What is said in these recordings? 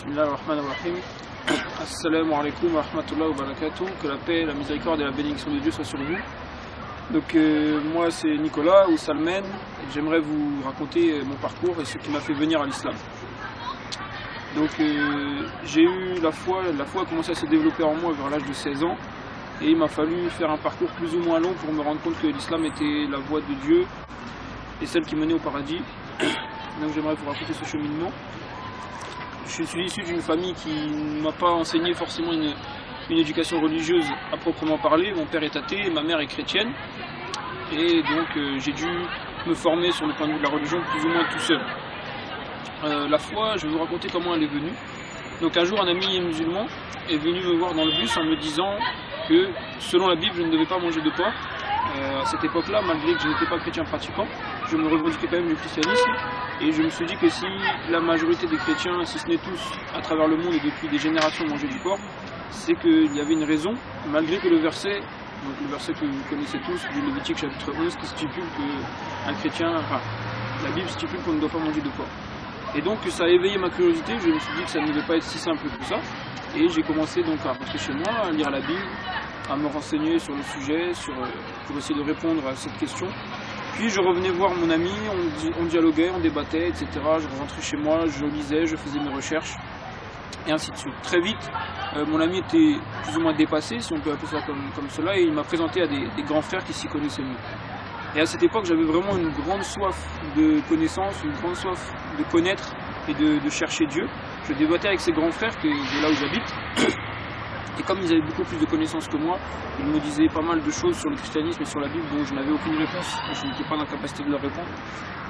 Bismillah ar-Rahman ar-Rahim. Assalamu alaikum wa rahmatullahi wa barakatuh. Que la paix, la miséricorde et la bénédiction de Dieu soient sur vous. Donc moi c'est Nicolas ou Salmen. J'aimerais vous raconter mon parcours et ce qui m'a fait venir à l'islam. Donc j'ai eu la foi a commencé à se développer en moi vers l'âge de 16 ans. Et il m'a fallu faire un parcours plus ou moins long pour me rendre compte que l'islam était la voie de Dieu et celle qui menait au paradis. Donc j'aimerais vous raconter ce cheminement. Je suis issu d'une famille qui ne m'a pas enseigné forcément une éducation religieuse à proprement parler. Mon père est athée et ma mère est chrétienne. Et donc j'ai dû me former sur le point de vue de la religion plus ou moins tout seul. La foi, je vais vous raconter comment elle est venue. Donc un jour un ami musulman est venu me voir dans le bus en me disant que selon la Bible je ne devais pas manger de porc. À cette époque-là, malgré que je n'étais pas chrétien pratiquant, je me revendiquais quand même du christianisme et je me suis dit que si la majorité des chrétiens, si ce n'est tous, à travers le monde et depuis des générations mangeaient du porc, c'est qu'il y avait une raison, malgré que le verset que vous connaissez tous, du Lévitique chapitre 11, qui stipule qu'un chrétien, la Bible stipule qu'on ne doit pas manger de porc. Et donc ça a éveillé ma curiosité, je me suis dit que ça ne devait pas être si simple que ça, et j'ai commencé donc à rentrer chez moi, à lire la Bible, à me renseigner sur le sujet, pour essayer de répondre à cette question. Puis je revenais voir mon ami, on dialoguait, on débattait, etc. Je rentrais chez moi, je lisais, je faisais mes recherches, et ainsi de suite. Très vite, mon ami était plus ou moins dépassé, si on peut appeler ça comme cela, et il m'a présenté à des grands frères qui s'y connaissaient mieux. Et à cette époque, j'avais vraiment une grande soif de connaissance, une grande soif de connaître et de chercher Dieu. Je débattais avec ces grands frères de là où j'habite. Et comme ils avaient beaucoup plus de connaissances que moi, ils me disaient pas mal de choses sur le christianisme et sur la Bible dont je n'avais aucune réponse, je n'étais pas dans la capacité de leur répondre.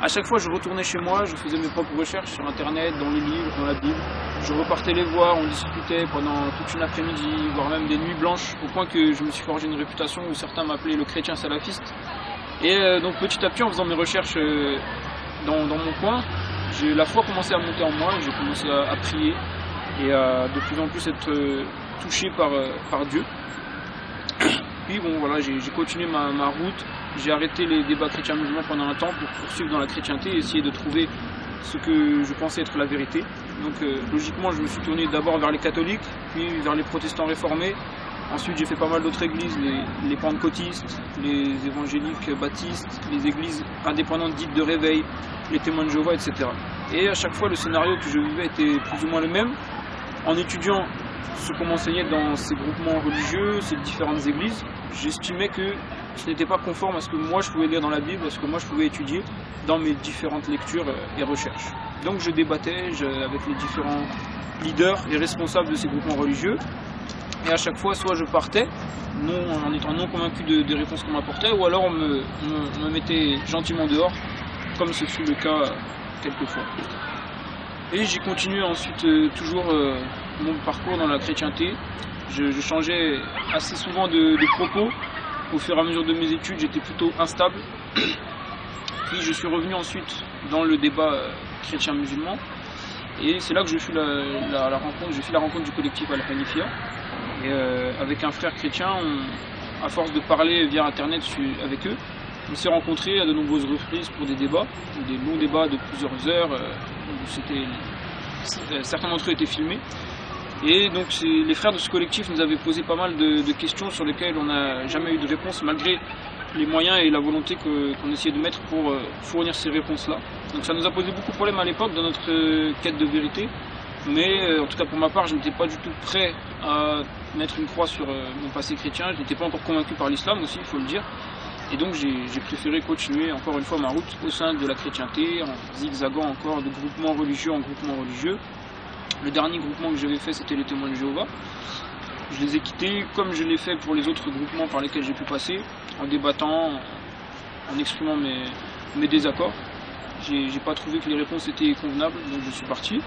À chaque fois, je retournais chez moi, je faisais mes propres recherches sur Internet, dans les livres, dans la Bible. Je repartais les voir, on discutait pendant toute une après-midi, voire même des nuits blanches, au point que je me suis forgé une réputation où certains m'appelaient le chrétien salafiste. Et donc petit à petit, en faisant mes recherches dans mon coin, la foi commençait à monter en moi, j'ai commencé à prier et à de plus en plus être touché par Dieu. Puis bon voilà, j'ai continué ma route, j'ai arrêté les débats chrétiens musulmans pendant un temps pour poursuivre dans la chrétienté et essayer de trouver ce que je pensais être la vérité. Donc logiquement je me suis tourné d'abord vers les catholiques, puis vers les protestants réformés. Ensuite j'ai fait pas mal d'autres églises, les pentecôtistes, les évangéliques baptistes, les églises indépendantes dites de réveil, les témoins de Jéhovah, etc. Et à chaque fois le scénario que je vivais était plus ou moins le même. En étudiant ce qu'on m'enseignait dans ces groupements religieux, ces différentes églises, j'estimais que ce n'était pas conforme à ce que moi je pouvais lire dans la Bible, à ce que moi je pouvais étudier dans mes différentes lectures et recherches. Donc je débattais avec les différents leaders et responsables de ces groupements religieux, et à chaque fois soit je partais en étant non convaincu des réponses qu'on m'apportait, ou alors on me mettait gentiment dehors, comme ce fut le cas quelquefois. Et j'ai continué ensuite toujours mon parcours dans la chrétienté. Je changeais assez souvent de propos. Au fur et à mesure de mes études, j'étais plutôt instable. Puis je suis revenu ensuite dans le débat chrétien-musulman. Et c'est là que j'ai fait la rencontre du collectif Al-Hanifia. Et avec un frère chrétien, à force de parler via internet avec eux, on s'est rencontrés à de nombreuses reprises pour des débats, des longs débats de plusieurs heures. Certains d'entre eux étaient filmés. Et donc les frères de ce collectif nous avaient posé pas mal de questions sur lesquelles on n'a jamais eu de réponse, malgré les moyens et la volonté qu'on essayait de mettre pour fournir ces réponses-là. Donc ça nous a posé beaucoup de problèmes à l'époque dans notre quête de vérité. Mais en tout cas pour ma part, je n'étais pas du tout prêt à mettre une croix sur mon passé chrétien. Je n'étais pas encore convaincu par l'islam aussi, il faut le dire. Et donc j'ai préféré continuer encore une fois ma route au sein de la chrétienté, en zigzagant encore de groupement religieux en groupement religieux. Le dernier groupement que j'avais fait, c'était les témoins de Jéhovah. Je les ai quittés comme je l'ai fait pour les autres groupements par lesquels j'ai pu passer, en débattant, en exprimant mes désaccords. J'ai pas trouvé que les réponses étaient convenables, donc je suis parti.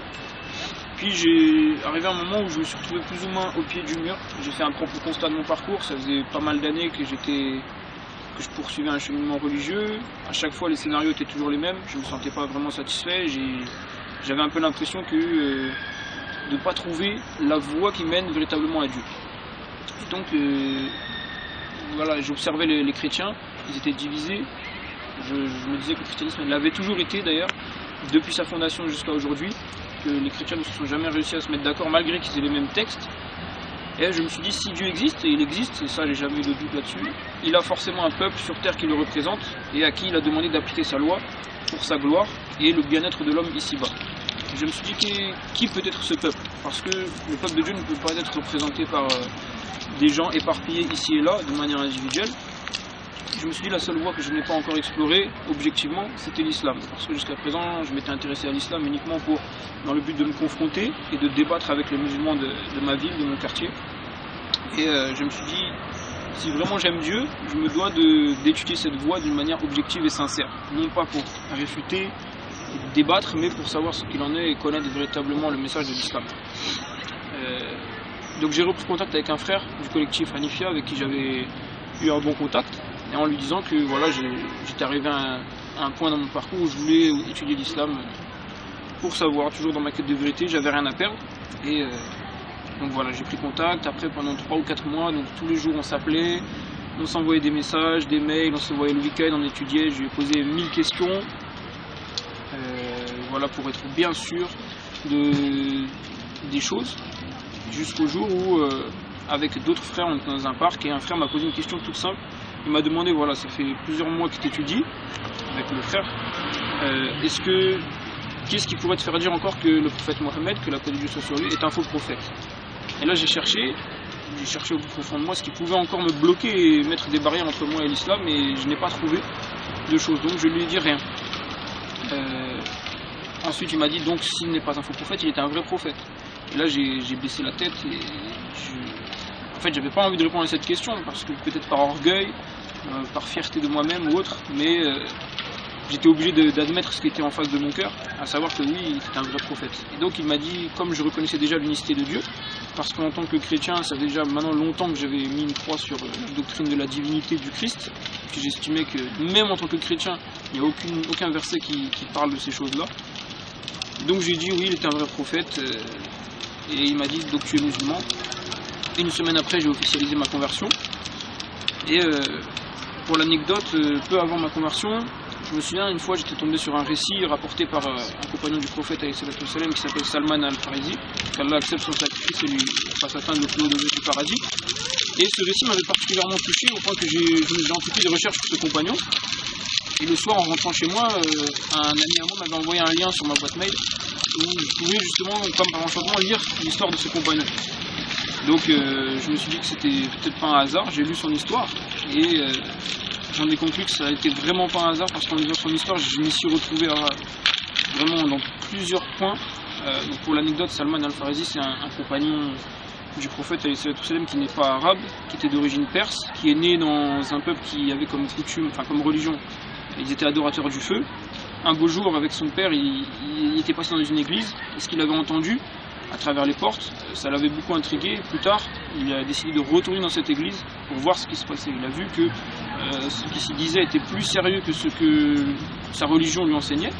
Puis j'ai arrivé à un moment où je me suis retrouvé plus ou moins au pied du mur. J'ai fait un propre constat de mon parcours, ça faisait pas mal d'années que je poursuivais un cheminement religieux. À chaque fois, les scénarios étaient toujours les mêmes. Je ne me sentais pas vraiment satisfait. J'avais un peu l'impression de ne pas trouver la voie qui mène véritablement à Dieu. Et donc, voilà, j'observais les chrétiens. Ils étaient divisés. Je me disais que le christianisme l'avait toujours été d'ailleurs, depuis sa fondation jusqu'à aujourd'hui. que les chrétiens ne se sont jamais réussi à se mettre d'accord malgré qu'ils aient les mêmes textes. Et je me suis dit, si Dieu existe, et il existe, et ça j'ai jamais eu de doute là-dessus, il a forcément un peuple sur terre qui le représente et à qui il a demandé d'appliquer sa loi pour sa gloire et le bien-être de l'homme ici-bas. Je me suis dit, qui peut être ce peuple? Parce que le peuple de Dieu ne peut pas être représenté par des gens éparpillés ici et là de manière individuelle. Je me suis dit, la seule voie que je n'ai pas encore explorée, objectivement, c'était l'islam. Parce que jusqu'à présent, je m'étais intéressé à l'islam uniquement dans le but de me confronter et de débattre avec les musulmans de ma ville, de mon quartier. Et je me suis dit, si vraiment j'aime Dieu, je me dois d'étudier cette voie d'une manière objective et sincère. Non pas pour réfuter et débattre, mais pour savoir ce qu'il en est et connaître véritablement le message de l'islam. Donc j'ai repris contact avec un frère du collectif Hanifia avec qui j'avais eu un bon contact. Et en lui disant que voilà, j'étais arrivé à un point dans mon parcours où je voulais étudier l'islam pour savoir, toujours dans ma quête de vérité, j'avais rien à perdre. Et donc voilà, j'ai pris contact. Après, pendant 3 ou 4 mois, donc tous les jours on s'appelait, on s'envoyait des messages, des mails, on se voyait le week-end, on étudiait. Je lui ai posé 1000 questions, voilà, pour être bien sûr des choses, jusqu'au jour où avec d'autres frères, on était dans un parc et un frère m'a posé une question toute simple. Il m'a demandé, voilà, ça fait plusieurs mois que tu étudies avec le frère, qu'est-ce qui pourrait te faire dire encore que le prophète Mohammed, que la paix de Dieu soit sur lui, est un faux prophète? Et là j'ai cherché au plus profond de moi ce qui pouvait encore me bloquer et mettre des barrières entre moi et l'islam, et je n'ai pas trouvé de choses, donc je lui ai dit rien. Ensuite il m'a dit, donc s'il n'est pas un faux prophète, il était un vrai prophète. Et là j'ai baissé la tête et en fait j'avais pas envie de répondre à cette question, parce que peut-être par orgueil, par fierté de moi-même ou autre, mais j'étais obligé d'admettre ce qui était en face de mon cœur, à savoir que oui, il était un vrai prophète. Et donc il m'a dit, comme je reconnaissais déjà l'unicité de Dieu, parce qu'en tant que chrétien, ça fait déjà maintenant longtemps que j'avais mis une croix sur la doctrine de la divinité du Christ, que j'estimais que même en tant que chrétien, il n'y a aucun verset qui parle de ces choses-là. Donc j'ai dit oui, il était un vrai prophète, et il m'a dit, donc tu es musulman. Et une semaine après, j'ai officialisé ma conversion. Et pour l'anecdote, peu avant ma conversion, je me souviens, une fois, j'étais tombé sur un récit rapporté par un compagnon du prophète qui s'appelle Salman al-Farisi, qu'Allah accepte son sacrifice et lui fasse atteindre le plus haut degré du paradis. Et ce récit m'avait particulièrement touché au point que j'ai entrepris des recherches sur ce compagnon. Et le soir, en rentrant chez moi, un ami à moi m'avait envoyé un lien sur ma boîte mail où je pouvais justement, comme par enchantement, lire l'histoire de ce compagnon. Donc je me suis dit que c'était peut-être pas un hasard, j'ai lu son histoire et j'en ai conclu que ça n'était vraiment pas un hasard, parce qu'en lisant son histoire, je m'y suis retrouvé vraiment dans plusieurs points. Donc pour l'anecdote, Salman al-Farisi, c'est un compagnon du prophète qui n'est pas arabe, qui était d'origine perse, qui est né dans un peuple qui avait comme coutume, enfin comme religion, ils étaient adorateurs du feu. Un beau jour, avec son père, il était passé dans une église, et ce qu'il avait entendu à travers les portes, ça l'avait beaucoup intrigué. Plus tard, il a décidé de retourner dans cette église pour voir ce qui se passait. Il a vu que ce qui s'y disait était plus sérieux que ce que sa religion lui enseignait.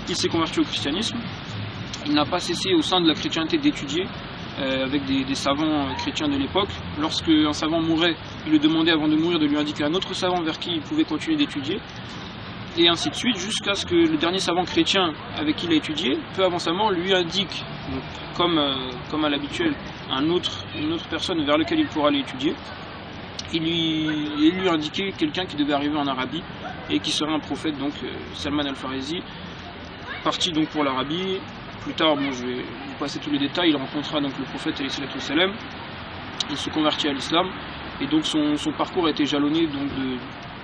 Il s'est converti au christianisme. Il n'a pas cessé au sein de la chrétienté d'étudier avec des savants chrétiens de l'époque. Lorsque un savant mourait, il le demandait avant de mourir de lui indiquer un autre savant vers qui il pouvait continuer d'étudier. Et ainsi de suite, jusqu'à ce que le dernier savant chrétien avec qui il a étudié, peu avant sa mort, lui indique, comme à l'habituel, une autre personne vers laquelle il pourra aller étudier. Il lui indiquait quelqu'un qui devait arriver en Arabie et qui serait un prophète, donc Salman al-Farisi, parti donc pour l'Arabie. Plus tard, bon, je vais vous passer tous les détails, il rencontra donc le prophète alayhi salatu wassalam, il se convertit à l'islam, et donc son parcours a été jalonné donc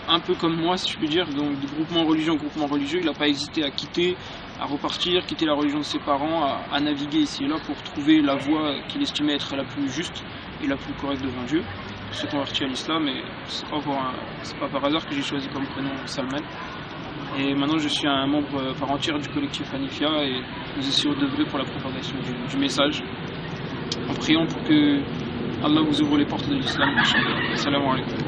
un peu comme moi, si je puis dire, donc de groupement religieux en groupement religieux. Il n'a pas hésité à quitter, à repartir, quitter la religion de ses parents, à naviguer ici et là pour trouver la voie qu'il estimait être la plus juste et la plus correcte devant Dieu. Il se convertit à l'islam, et c'est pas par hasard que j'ai choisi comme prénom Salman. Et maintenant je suis un membre par entière du collectif Hanifia, et nous essayons d'œuvrer pour la propagation du message, en priant pour que Allah vous ouvre les portes de l'islam. Assalamu alaikum.